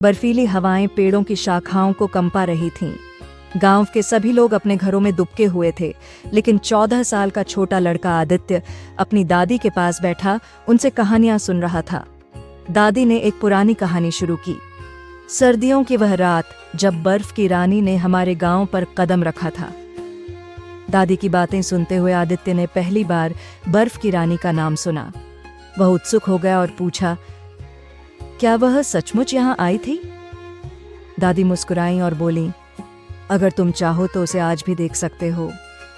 बर्फीली हवाएं पेड़ों की शाखाओं को कंपा रही थीं। गांव के सभी लोग अपने घरों में दुबके हुए थे, लेकिन 14 साल का छोटा लड़का आदित्य अपनी दादी के पास बैठा उनसे कहानियां सुन रहा था। दादी ने एक पुरानी कहानी शुरू की। सर्दियों की वह रात जब बर्फ की रानी ने हमारे गांव पर कदम रखा था। दादी की बातें सुनते हुए आदित्य ने पहली बार बर्फ की रानी का नाम सुना। वह उत्सुक हो गया और पूछा, क्या वह सचमुच यहाँ आई थी? दादी मुस्कुराईं और बोलीं, अगर तुम चाहो तो उसे आज भी देख सकते हो,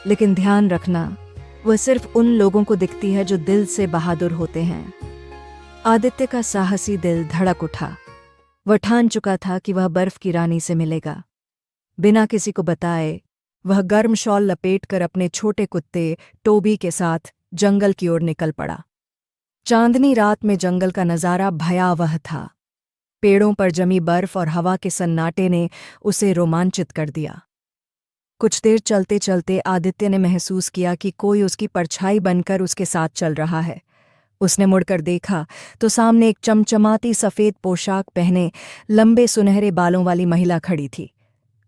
लेकिन ध्यान रखना, वह सिर्फ उन लोगों को दिखती है जो दिल से बहादुर होते हैं। आदित्य का साहसी दिल धड़क उठा। वह ठान चुका था कि वह बर्फ की रानी से मिलेगा। बिना किसी को बताए वह गर्म शॉल लपेटकर अपने छोटे कुत्ते टोबी के साथ जंगल की ओर निकल पड़ा। चांदनी रात में जंगल का नज़ारा भयावह था। पेड़ों पर जमी बर्फ और हवा के सन्नाटे ने उसे रोमांचित कर दिया। कुछ देर चलते चलते आदित्य ने महसूस किया कि कोई उसकी परछाई बनकर उसके साथ चल रहा है। उसने मुड़कर देखा तो सामने एक चमचमाती सफ़ेद पोशाक पहने लंबे सुनहरे बालों वाली महिला खड़ी थी।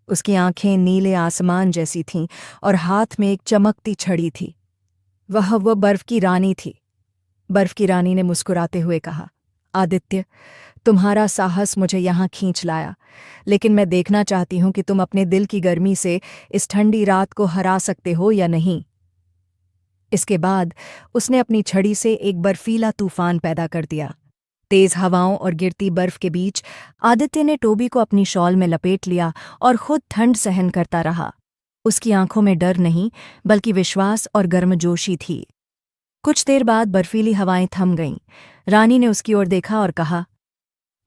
उसकी आंखें नीले आसमान जैसी थीं और हाथ में एक चमकती छड़ी थी। वह बर्फ की रानी थी। बर्फ की रानी ने मुस्कुराते हुए कहा, आदित्य, तुम्हारा साहस मुझे यहाँ खींच लाया, लेकिन मैं देखना चाहती हूँ कि तुम अपने दिल की गर्मी से इस ठंडी रात को हरा सकते हो या नहीं। इसके बाद उसने अपनी छड़ी से एक बर्फीला तूफान पैदा कर दिया। तेज हवाओं और गिरती बर्फ के बीच आदित्य ने टोबी को अपनी शॉल में लपेट लिया और खुद ठंड सहन करता रहा। उसकी आंखों में डर नहीं, बल्कि विश्वास और गर्मजोशी थी। कुछ देर बाद बर्फीली हवाएं थम गईं। रानी ने उसकी ओर देखा और कहा,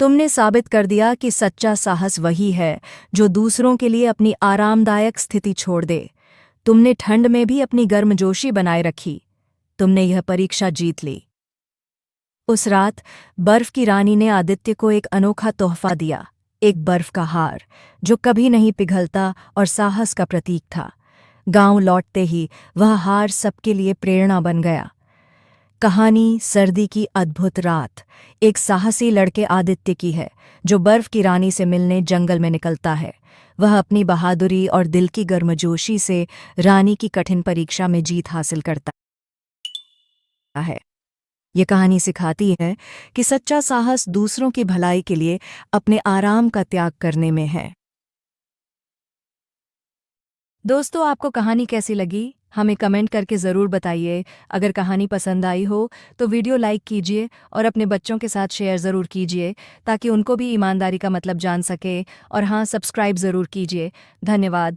तुमने साबित कर दिया कि सच्चा साहस वही है जो दूसरों के लिए अपनी आरामदायक स्थिति छोड़ दे। तुमने ठंड में भी अपनी गर्मजोशी बनाए रखी। तुमने यह परीक्षा जीत ली। उस रात बर्फ की रानी ने आदित्य को एक अनोखा तोहफा दिया, एक बर्फ का हार जो कभी नहीं पिघलता और साहस का प्रतीक था। गांव लौटते ही वह हार सबके लिए प्रेरणा बन गया। कहानी सर्दी की अद्भुत रात एक साहसी लड़के आदित्य की है, जो बर्फ की रानी से मिलने जंगल में निकलता है। वह अपनी बहादुरी और दिल की गर्मजोशी से रानी की कठिन परीक्षा में जीत हासिल करता है। ये कहानी सिखाती है कि सच्चा साहस दूसरों की भलाई के लिए अपने आराम का त्याग करने में है। दोस्तों, आपको कहानी कैसी लगी? हमें कमेंट करके ज़रूर बताइए। अगर कहानी पसंद आई हो तो वीडियो लाइक कीजिए और अपने बच्चों के साथ शेयर ज़रूर कीजिए, ताकि उनको भी ईमानदारी का मतलब जान सके। और हाँ, सब्सक्राइब ज़रूर कीजिए। धन्यवाद।